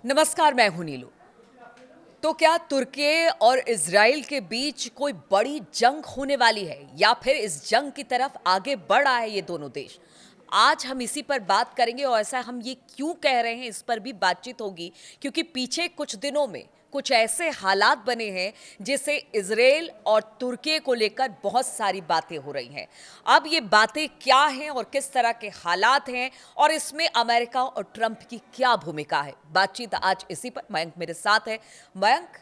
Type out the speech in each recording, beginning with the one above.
नमस्कार, मैं हूं नीलू। तो क्या तुर्की और इजराइल के बीच कोई बड़ी जंग होने वाली है या फिर इस जंग की तरफ आगे बढ़ रहा है ये दोनों देश? आज हम इसी पर बात करेंगे और ऐसा हम ये क्यों कह रहे हैं इस पर भी बातचीत होगी, क्योंकि पीछे कुछ दिनों में कुछ ऐसे हालात बने हैं जिससे इजराइल और तुर्की को लेकर बहुत सारी बातें हो रही हैं। अब ये बातें क्या हैं और किस तरह के हालात हैं और इसमें अमेरिका और ट्रंप की क्या भूमिका है, बातचीत आज इसी पर। मयंक मेरे साथ है। मयंक,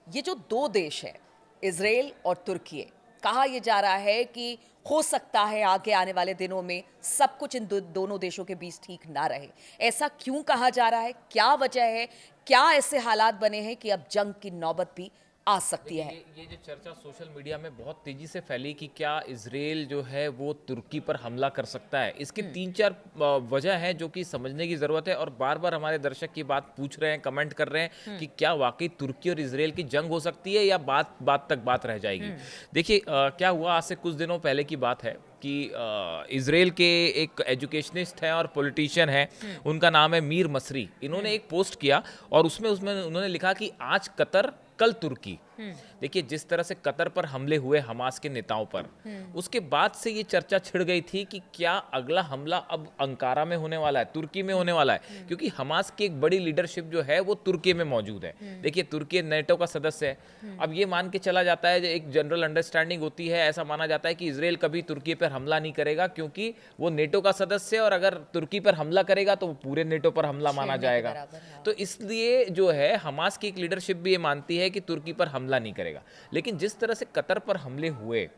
ये जो दो देश है, इजराइल और तुर्की, कहा यह जा रहा है कि हो सकता है आगे आने वाले दिनों में सब कुछ इन दोनों देशों के बीच ठीक ना रहे। ऐसा क्यों कहा जा रहा है? क्या वजह है? क्या ऐसे हालात बने हैं कि अब जंग की नौबत भी आ सकती है? ये जो चर्चा सोशल मीडिया में बहुत तेजी से फैली कि क्या इजराइल जो है वो तुर्की पर हमला कर सकता है, इसके तीन चार वजह हैं जो कि समझने की ज़रूरत है। और बार बार हमारे दर्शक की बात पूछ रहे हैं, कमेंट कर रहे हैं कि क्या वाकई तुर्की और इजराइल की जंग हो सकती है या बात बात तक बात रह जाएगी। देखिए, क्या हुआ, आज से कुछ दिनों पहले की बात है कि इजराइल के एक एजुकेशनिस्ट हैं और पॉलिटिशियन हैं, उनका नाम है मीर मसरी। इन्होंने एक पोस्ट किया और उसमें उसमें उन्होंने लिखा कि आज कतर कल तुर्की। देखिए, जिस तरह से कतर पर हमले हुए हमास के नेताओं पर, उसके बाद से ये चर्चा छिड़ गई थी कि क्या अगला हमला अब अंकारा में होने वाला है, तुर्की में होने वाला है, क्योंकि हमास की एक बड़ी लीडरशिप जो है वो तुर्की में मौजूद है। देखिए, तुर्की नेटो का सदस्य है। अब ये मान के चला जाता है, एक जनरल अंडरस्टैंडिंग होती है, ऐसा माना जाता है कि इजराइल कभी तुर्की पर हमला नहीं करेगा क्योंकि वो नेटो का सदस्य है, और अगर तुर्की पर हमला करेगा तो वो पूरे नेटो पर हमला माना जाएगा। तो इसलिए जो है हमास की एक लीडरशिप भी ये मानती है कि तुर्की पर हमला नहीं करेगा। लेकिन जिस तरह से कतर पर हमले हुए,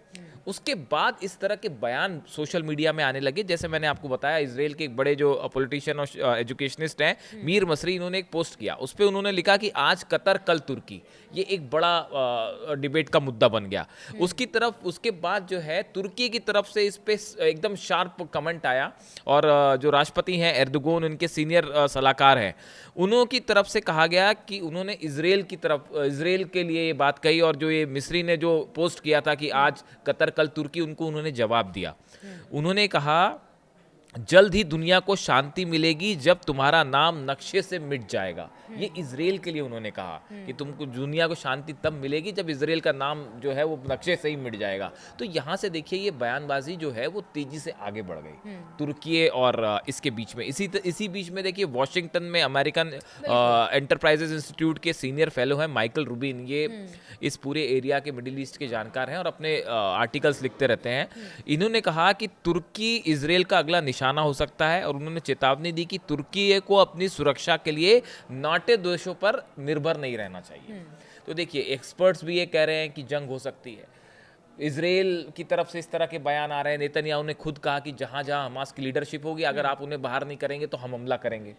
उसके बाद इस तरह के बयान सोशल मीडिया में आने लगे। जैसे मैंने आपको बताया, इजराइल के एक बड़े जो पॉलिटिशियन और एजुकेशनिस्ट हैं, मीर मसरी, इन्होंने एक पोस्ट किया, उस पर उन्होंने लिखा कि आज कतर कल तुर्की। ये एक बड़ा डिबेट का मुद्दा बन गया। उसके बाद जो है तुर्की की तरफ से इस पे एकदम शार्प कमेंट आया, और जो राष्ट्रपति हैं एर्दोगन, उनके सीनियर सलाहकार हैं, उन्हों की तरफ से कहा गया कि उन्होंने इजराइल के लिए ये बात कही। और जो ये मिस्री ने जो पोस्ट किया था कि आज कतर कल तुर्की, उनको उन्होंने जवाब दिया। उन्होंने कहा, जल्द ही दुनिया को शांति मिलेगी जब तुम्हारा नाम नक्शे से मिट जाएगा। ये इजराइल के लिए उन्होंने कहा कि तुमको दुनिया को शांति तब मिलेगी जब इजराइल का नाम जो है वो नक्शे से ही मिट जाएगा। तो यहाँ से देखिए, ये बयानबाजी जो है वो तेजी से आगे बढ़ गई तुर्की और इसके बीच में। इसी बीच में देखिए, वॉशिंगटन में अमेरिकन एंटरप्राइजेज इंस्टीट्यूट के सीनियर फेलो हैं माइकल रूबिन। ये इस पूरे एरिया के, मिडिल ईस्ट के जानकार हैं और अपने आर्टिकल्स लिखते रहते हैं। इन्होंने कहा कि तुर्की इजराइल का अगला निशाना हो सकता है, और उन्होंने चेतावनी दी कि तुर्की को अपनी सुरक्षा के लिए नाटे देशों पर निर्भर नहीं रहना चाहिए। तो देखिए, एक्सपर्ट्स भी ये कह रहे हैं कि जंग हो सकती है। इजराइल की तरफ से इस तरह के बयान आ रहे हैं। नेतन्याहू ने खुद कहा कि जहां जहां हमास की लीडरशिप होगी, अगर आप उन्हें बाहर नहीं करेंगे तो हम हमला करेंगे।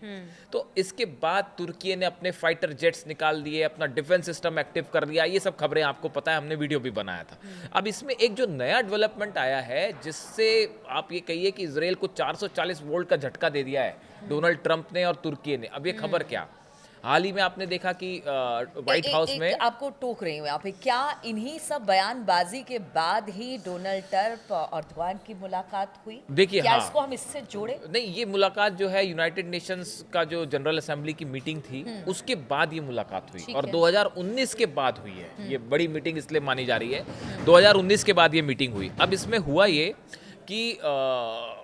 तो इसके बाद तुर्की ने अपने फाइटर जेट्स निकाल दिए, अपना डिफेंस सिस्टम एक्टिव कर लिया। ये सब खबरें आपको पता है, हमने वीडियो भी बनाया था। अब इसमें एक जो नया डेवलपमेंट आया है, जिससे आप ये कहिए कि इजराइल को 440 वोल्ट का झटका दे दिया है डोनाल्ड ट्रंप ने और तुर्की ने। अब ये खबर क्या, हाल ही में आपने देखा कि व्हाइट हाउस में, आपको टोक रही हूँ यहाँ पे, क्या इन्हीं सब बयानबाजी के बाद ही डोनाल्ड ट्रंप और एर्दोगन की मुलाकात हुई? देखिए, क्या हाँ, इसको हम इससे जोड़े? नहीं, ये मुलाकात जो है यूनाइटेड नेशंस का जो जनरल असेंबली की मीटिंग थी, उसके बाद ये मुलाकात हुई, और 2019 के बाद हुई है। ये बड़ी मीटिंग इसलिए मानी जा रही है, 2019 के बाद ये मीटिंग हुई। अब इसमें हुआ ये कि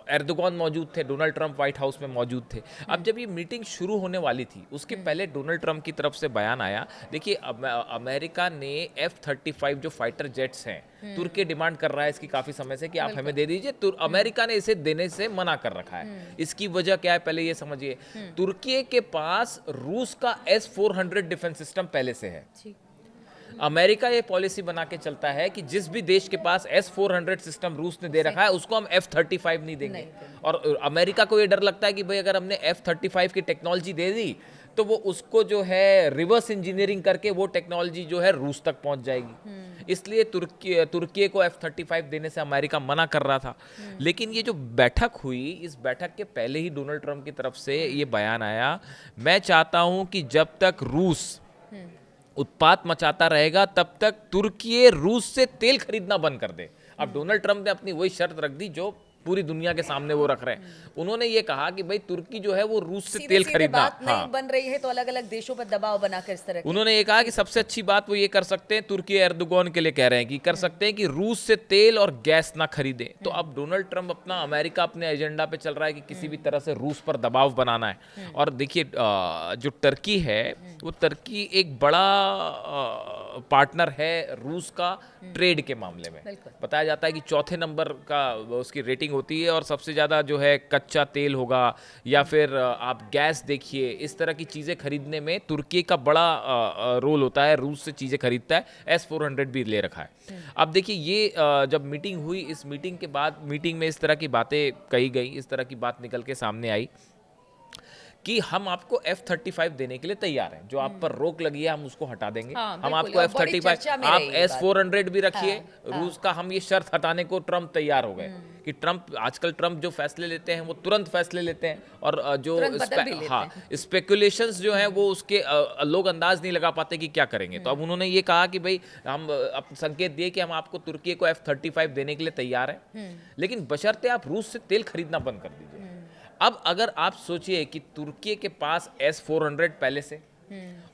एर्दोगन मौजूद थे, डोनाल्ड ट्रंप व्हाइट हाउस में मौजूद थे। अब जब ये मीटिंग शुरू होने वाली थी, उसके पहले डोनाल्ड ट्रंप की तरफ से बयान आया। देखिए, अमेरिका ने F-35 जो फाइटर जेट्स हैं, तुर्की डिमांड कर रहा है इसकी काफ़ी समय से कि आप हमें दे दीजिए, तो अमेरिका ने इसे देने से मना कर रखा है। इसकी वजह क्या है, पहले ये समझिए। तुर्की के पास रूस का S-400 डिफेंस सिस्टम पहले से है। अमेरिका ये पॉलिसी बना के चलता है कि जिस भी देश के पास S-400 सिस्टम रूस ने दे रखा है, उसको हम F-35 नहीं देंगे। और अमेरिका को ये डर लगता है कि भाई, अगर हमने F-35 की टेक्नोलॉजी दे दी तो वो उसको जो है रिवर्स इंजीनियरिंग करके वो टेक्नोलॉजी जो है रूस तक पहुंच जाएगी। इसलिए तुर्की को F-35 देने से अमेरिका मना कर रहा था। लेकिन ये जो बैठक हुई, इस बैठक के पहले ही डोनाल्ड ट्रंप की तरफ से ये बयान आया, मैं चाहता हूं कि जब तक रूस उत्पात मचाता रहेगा तब तक तुर्की रूस से तेल खरीदना बंद कर दे। अब डोनाल्ड ट्रंप ने अपनी वही शर्त रख दी जो पूरी दुनिया के सामने वो रख रहे हैं। उन्होंने ये कहा कि भाई तुर्की जो है वो रूस से सीधे तेल सीधे खरीदना, बात नहीं बन रही है तो अलग अलग देशों पर दबाव बनाकर इस तरह की उन्होंने ये कहा कि सबसे अच्छी बात वो ये कर सकते हैं, तुर्की एर्दोगन के लिए कह रहे हैं कि कर सकते हैं कि रूस से तेल और गैस ना खरीदें। तो अब डोनाल्ड ट्रंप अमेरिका अपने एजेंडा पे चल रहा है कि किसी भी तरह से रूस पर दबाव बनाना है। और देखिए जो टर्की है वो टर्की एक बड़ा पार्टनर है रूस का ट्रेड के मामले में। बिल्कुल। बताया जाता है कि चौथे नंबर का उसकी रेटिंग होती है और सबसे ज़्यादा जो है कच्चा तेल होगा या फिर आप गैस देखिए, इस तरह की चीज़ें खरीदने में तुर्की का बड़ा रोल होता है, रूस से चीज़ें खरीदता है। S-400 भी ले रखा है। अब देखिए ये जब मीटिंग हुई, इस मीटिंग के बाद मीटिंग में इस तरह की बातें कही गई, इस तरह की बात निकल के सामने आई कि हम आपको F-35 देने के लिए तैयार हैं, जो आप पर रोक लगी है हम उसको हटा देंगे। हाँ, हम बिल्कुल, आपको और बड़ी F-35, चर्चा में आप रही ये बात। S-400 भी रखिए। हाँ, रूस का हम ये शर्त हटाने को ट्रंप तैयार हो गए कि आजकल ट्रंप जो फैसले लेते हैं वो तुरंत फैसले लेते हैं और जो तुरंत बदल भी लेते हाँ स्पेकुलेशंस जो हैं वो उसके लोग अंदाज नहीं लगा पाते कि क्या करेंगे। तो अब उन्होंने ये कहा कि भाई हम संकेत दिए कि हम आपको तुर्की को F-35 देने के लिए तैयार हैं, लेकिन बशर्ते आप रूस से तेल खरीदना बंद कर दीजिए। अब अगर आप सोचिए कि तुर्की के पास S-400 पहले से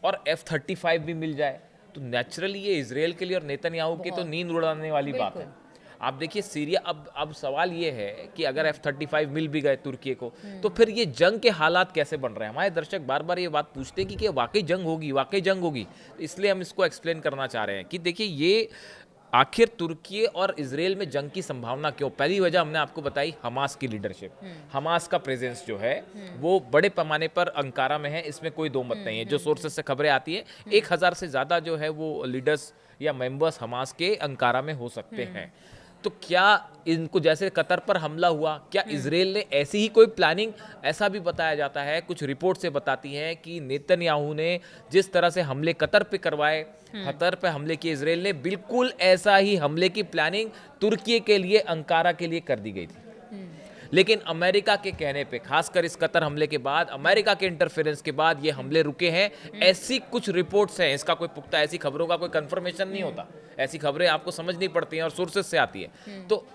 और F-35 भी मिल जाए तो नेचुरली ये इजराइल के लिए और नेतन्याहू की तो नींद उड़ाने वाली बात है। आप देखिए सीरिया, अब सवाल ये है कि अगर F-35 मिल भी गए तुर्की को तो फिर ये जंग के हालात कैसे बन रहे हैं। हमारे दर्शक बार बार ये बात पूछते हैं कि क्या वाकई जंग होगी, वाकई जंग होगी। इसलिए हम इसको एक्सप्लेन करना चाह रहे हैं कि देखिए ये आखिर तुर्की और इजराइल में जंग की संभावना क्यों। पहली वजह हमने आपको बताई, हमास की लीडरशिप, हमास का प्रेजेंस जो है वो बड़े पैमाने पर अंकारा में है, इसमें कोई दो मत नहीं है। जो सोर्सेस से खबरें आती है 1000 से ज्यादा जो है वो लीडर्स या मेंबर्स हमास के अंकारा में हो सकते हैं। तो क्या इनको जैसे कतर पर हमला हुआ, क्या इजराइल ने ऐसी ही कोई प्लानिंग, ऐसा भी बताया जाता है, कुछ रिपोर्ट से बताती हैं कि नेतन्याहू ने जिस तरह से हमले कतर पे करवाए, कतर पे हमले किए इजराइल ने, बिल्कुल ऐसा ही हमले की प्लानिंग तुर्की के लिए, अंकारा के लिए कर दी गई थी। लेकिन अमेरिका के कहने पे, खासकर इस कतर हमले के बाद, अमेरिका के इंटरफेरेंस के बाद ये हमले रुके हैं, ऐसी कुछ रिपोर्ट्स हैं। इसका कोई पुख्ता, ऐसी खबरों का कोई कंफर्मेशन नहीं होता, ऐसी खबरें आपको समझनी पड़ती हैं और सोर्सेस से आती है। तो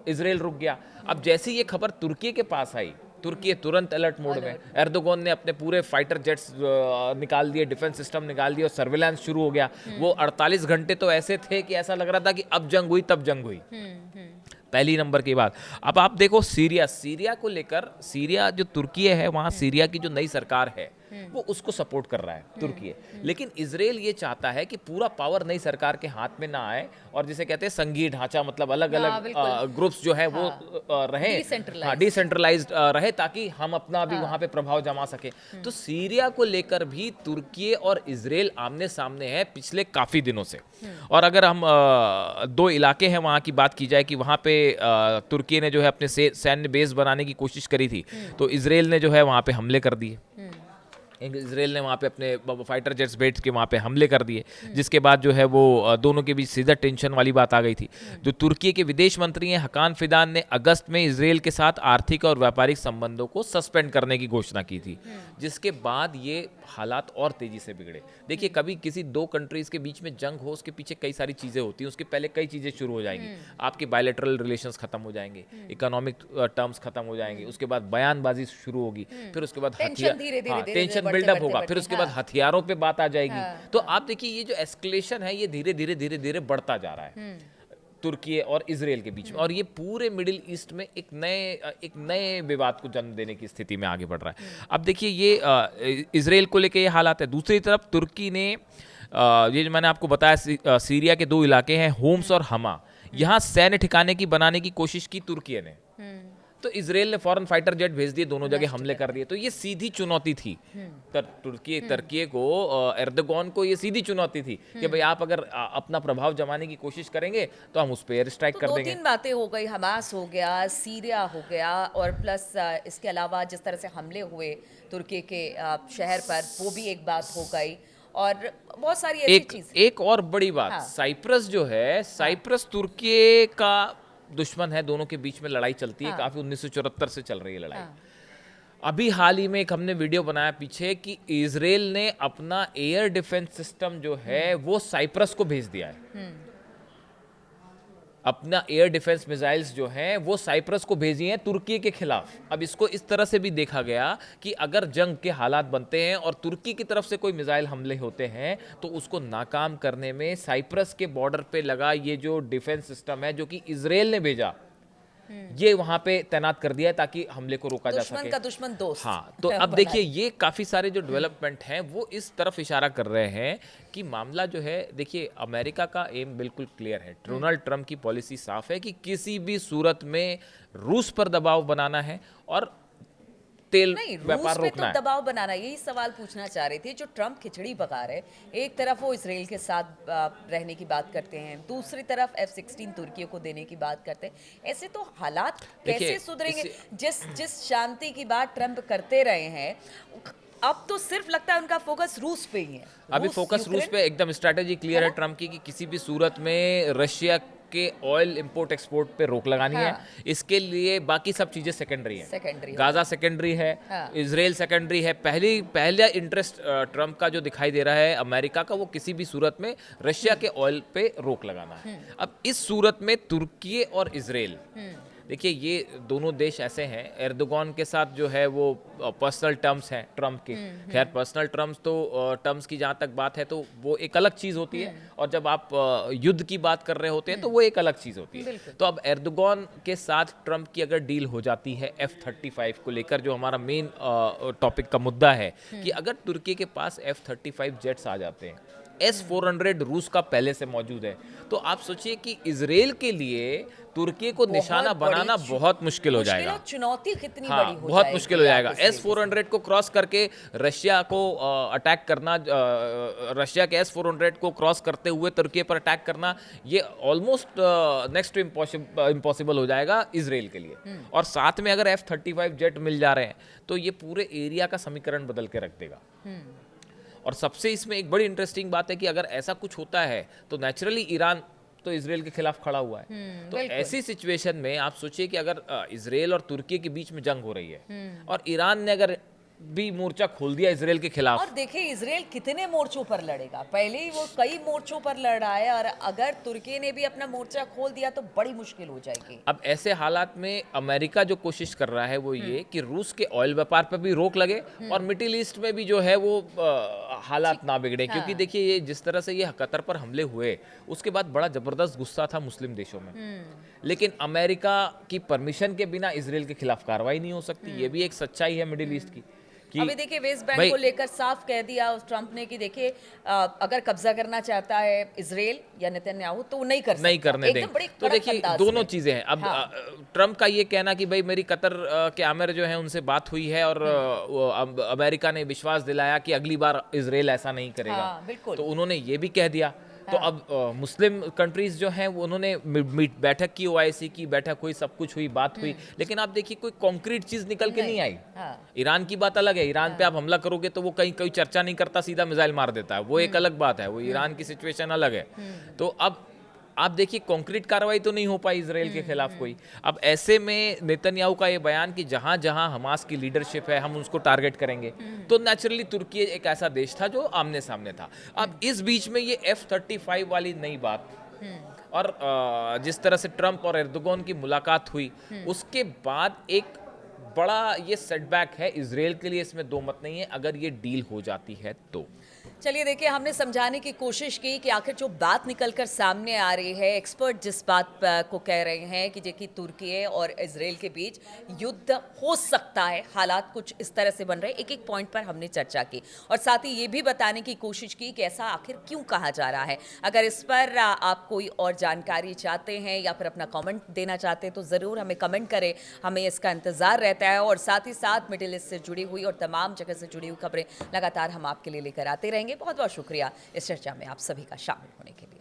इजराइल रुक गया। अब जैसे ये खबर तुर्की के पास आई, तुर्की तुरंत अलर्ट मोड में, एर्दोगन ने अपने पूरे फाइटर जेट्स निकाल दिए, डिफेंस सिस्टम निकाल दिए और सर्विलांस शुरू हो गया। वो 48 घंटे तो ऐसे थे कि ऐसा लग रहा था कि अब जंग हुई तब जंग हुई। पहली नंबर की बात। अब आप देखो सीरिया को लेकर, सीरिया जो तुर्की है वहाँ सीरिया की जो नई सरकार है वो उसको सपोर्ट कर रहा है तुर्की। लेकिन इजराइल ये चाहता है कि पूरा पावर नई सरकार के हाथ में ना आए और जिसे कहते हैं संघीय ढांचा, मतलब अलग अलग ग्रुप्स जो है वो रहे, डिसेंट्रलाइज्ड रहे, ताकि हम अपना भी वहाँ पे प्रभाव जमा सके। तो सीरिया को लेकर भी तुर्की और इजराइल आमने सामने है पिछले काफी दिनों से। और अगर हम दो इलाके हैं वहाँ की बात की जाए कि वहाँ पे तुर्की ने जो है अपने सैन्य बेस बनाने की कोशिश करी थी, तो इजराइल ने जो है वहाँ पे हमले कर दिए। इजराइल ने वहाँ पे अपने फाइटर जेट्स भेज के वहाँ पे हमले कर दिए, जिसके बाद जो है वो दोनों के बीच सीधा टेंशन वाली बात आ गई थी। जो तुर्की के विदेश मंत्री हैं हकान फिदान ने अगस्त में इजराइल के साथ आर्थिक और व्यापारिक संबंधों को सस्पेंड करने की घोषणा की थी, जिसके बाद ये हालात और तेजी से बिगड़े। देखिए कभी किसी दो कंट्रीज के बीच में जंग हो, उसके पीछे कई सारी चीज़ें होती हैं, उसके पहले कई चीज़ें शुरू हो जाएंगी। आपके बायलैटरल रिलेशंस खत्म हो जाएंगे, इकोनॉमिक टर्म्स खत्म हो जाएंगे, उसके बाद बयानबाजी शुरू होगी, फिर उसके बाद टेंशन बिल्डअप होगा, फिर उसके बाद हथियारों पे बात आ जाएगी। तो आप देखिए ये जो एस्केलेशन है ये धीरे धीरे बढ़ता जा रहा है तुर्की और इजराइल के बीच में, और ये पूरे मिडिल ईस्ट में एक नए विवाद को जन्म देने की स्थिति में आगे बढ़ रहा है। अब देखिए ये इजराइल को लेकर ये हालात है। दूसरी तरफ तुर्की ने ये जो मैंने आपको बताया सीरिया के दो इलाके हैं होम्स और हमा, यहाँ सैन्य ठिकाने की बनाने की कोशिश की तुर्की ने, तो इजराइल ने फौरन फाइटर जेट भेज दिए, दोनों जगह हमले कर दिए। तो ये सीधी चुनौती थी तुर्की को, एर्दोगन को ये सीधी चुनौती थी कि भाई आप अगर अपना प्रभाव जमाने की कोशिश करेंगे तो हम उस पर एयर स्ट्राइक कर देंगे। दो तीन बातें हो गई, हमास हो गया, सीरिया हो गया, और प्लस इसके अलावा जिस तरह से हमले हुए तुर्की के शहर पर, वो भी एक बात हो गई, और बहुत सारी ऐसी चीजें। एक और बड़ी बात, साइप्रस जो है, साइप्रस तुर्की का दुश्मन है, दोनों के बीच में लड़ाई चलती है, काफी 1974 से चल रही है लड़ाई। अभी हाल ही में एक हमने वीडियो बनाया पीछे कि इजराइल ने अपना एयर डिफेंस सिस्टम जो है वो साइप्रस को भेज दिया है। अपना एयर डिफेंस मिसाइल्स जो हैं वो साइप्रस को भेजी हैं तुर्की के खिलाफ। अब इसको इस तरह से भी देखा गया कि अगर जंग के हालात बनते हैं और तुर्की की तरफ से कोई मिसाइल हमले होते हैं तो उसको नाकाम करने में साइप्रस के बॉर्डर पे लगा ये जो डिफेंस सिस्टम है जो कि इजराइल ने भेजा, ये वहां पे तैनात कर दिया है ताकि हमले को रोका जा दुश्मन सके। का दुश्मन दोस्त। हाँ, तो अब देखिए ये काफ़ी सारे जो डेवलपमेंट हैं वो इस तरफ इशारा कर रहे हैं कि मामला जो है, देखिए अमेरिका का एम बिल्कुल क्लियर है, डोनाल्ड ट्रंप की पॉलिसी साफ है कि किसी भी सूरत में रूस पर दबाव बनाना है और तेल नहीं, रूस व्यापार पे रोकना तो है। दबाव बनाना, यही सवाल पूछना चाह रही थी। जो ट्रम्प खिचड़ी पका रहे, एक तरफ वो इसराइल के साथ रहने की बात करते हैं, दूसरी तरफ F-16 तुर्की को देने की बात करते हैं। ऐसे तो हालात देखिए, कैसे सुधरेंगे? इसे- जिस शांति की बात ट्रम्प करते रहे हैं, अब तो सिर्फ लगता है उनका फोकस रूस पे ही है। अभी फोकस रूस पे एकदम स्ट्रैटेजी क्लियर है ट्रम्प की कि किसी भी सूरत में रशिया के ऑयल इंपोर्ट एक्सपोर्ट पे रोक लगानी है। हाँ। इसके लिए बाकी सब चीजें सेकेंडरी हैं। सेकेंडरी गाजा सेकेंडरी है, हाँ। इजराइल सेकेंडरी है। पहला इंटरेस्ट ट्रम्प का जो दिखाई दे रहा है अमेरिका का, वो किसी भी सूरत में रशिया के ऑयल पे रोक लगाना है। अब इस सूरत में तुर्की और इजराइल, देखिए ये दोनों देश ऐसे हैं, एर्दोगान के साथ जो है वो पर्सनल टर्म्स हैं ट्रम्प के। खैर पर्सनल टर्म्स तो टर्म्स की जहाँ तक बात है तो वो एक अलग चीज़ होती है, और जब आप युद्ध की बात कर रहे होते हैं तो वो एक अलग चीज़ होती है। तो अब एर्दोगान के साथ ट्रम्प की अगर डील हो जाती है F-35 को लेकर, जो हमारा मेन टॉपिक का मुद्दा है, कि अगर तुर्की के पास F-35 जेट्स आ जाते हैं, S-400 रूस का पहले से मौजूद है, तो आप सोचिए कि इजराइल के लिए तुर्की को निशाना बनाना बहुत मुश्किल हो जाएगा। चुनौती कितनी हाँ, बड़ी हो बहुत जाएगी मुश्किल हो जाएगा। आप इसलिए। S-400 को क्रॉस करके रशिया को अटैक करना, रशिया के S-400 को क्रॉस करते हुए तुर्की पर अटैक करना, ये ऑलमोस्ट नेक्स्ट टू इम्पॉसिबल हो जाएगा इजराइल के लिए। और साथ में अगर F-35 जेट मिल जा रहे हैं तो ये पूरे एरिया का समीकरण बदल के रख देगा। और सबसे इसमें एक बड़ी इंटरेस्टिंग बात है कि अगर ऐसा कुछ होता है तो नेचुरली ईरान तो इजराइल के खिलाफ खड़ा हुआ है। तो बिल्कुल। ऐसी सिचुएशन में आप सोचिए कि अगर इजराइल और तुर्की के बीच में जंग हो रही है और ईरान ने अगर भी मोर्चा खोल दिया इजराइल के खिलाफ, और देखिए इजराइल कितने मोर्चों पर लड़ेगा, पहले ही वो कई मोर्चों पर लड़ रहा है, और अगर तुर्की ने भी अपना मोर्चा खोल दिया तो बड़ी मुश्किल हो जाएगी। अब ऐसे हालात में अमेरिका जो कोशिश कर रहा है वो ये कि रूस के ऑयल व्यापार पर भी रोक लगे और मिडिल ईस्ट में भी जो है वो हालात ना बिगड़े। क्योंकि हाँ। देखिए ये जिस तरह से ये कतर पर हमले हुए उसके बाद बड़ा जबरदस्त गुस्सा था मुस्लिम देशों में, लेकिन अमेरिका की परमिशन के बिना इजराइल के खिलाफ कार्रवाई नहीं हो सकती। ये भी एक सच्चाई है मिडिल ईस्ट की कि अभी देखिए वेस्ट बैंक भाई- को लेकर साफ कह दिया उस ट्रम्प ने कि देखिए अगर कब्जा करना चाहता है इजराइल या नेतन्याहू तो वो नहीं कर सकता। नहीं करने एकदम देंगे। बड़ी तो कड़क देखिए अंदाज दोनों में। चीजें हैं। अब हाँ। ट्रम्प का ये कहना कि भाई मेरी कतर के आमिर जो है उनसे बात हुई है और अमेरिका ने विश्वास दिलाया कि अगली बार इजराइल ऐसा नहीं करेगा। हाँ, बिल्कुल। तो उन्होंने ये भी कह दिया। तो अब मुस्लिम कंट्रीज जो हैं वो उन्होंने बैठक की, OIC की बैठक हुई, सब कुछ हुई, बात हुई, लेकिन आप देखिए कोई कॉन्क्रीट चीज निकल के नहीं आई। हाँ। ईरान की बात अलग है, ईरान पे आप हमला करोगे तो वो कहीं कोई चर्चा नहीं करता, सीधा मिसाइल मार देता है, वो एक अलग बात है, वो ईरान की सिचुएशन अलग है। तो अब आप देखिए कॉन्क्रीट कार्रवाई तो नहीं हो पाई इजराइल के खिलाफ कोई। अब ऐसे में नेतन्याहू का ये बयान कि जहां जहां हमास की लीडरशिप है हम उसको टारगेट करेंगे, तो नेचुरली तुर्की एक ऐसा देश था जो आमने सामने था। अब इस बीच में ये F-35 वाली नई बात, और जिस तरह से ट्रम्प और एर्दोगान की मुलाकात हुई उसके बाद एक बड़ा ये सेटबैक है इजराइल के लिए, इसमें दो मत नहीं है, अगर ये डील हो जाती है तो। चलिए देखिए, हमने समझाने की कोशिश की कि आखिर जो बात निकलकर सामने आ रही है, एक्सपर्ट जिस बात को कह रहे हैं कि देखिए तुर्की और इजराइल के बीच युद्ध हो सकता है, हालात कुछ इस तरह से बन रहे हैं, एक एक पॉइंट पर हमने चर्चा की और साथ ही ये भी बताने की कोशिश की कि ऐसा आखिर क्यों कहा जा रहा है। अगर इस पर आप कोई और जानकारी चाहते हैं या फिर अपना कमेंट देना चाहते हैं तो ज़रूर हमें कमेंट करें, हमें इसका इंतज़ार रहता है। और साथ ही साथ मिडिल ईस्ट से जुड़ी हुई और तमाम जगह से जुड़ी हुई खबरें लगातार हम आपके लिए लेकर आते रहेंगे। बहुत बहुत शुक्रिया इस चर्चा में आप सभी का शामिल होने के लिए।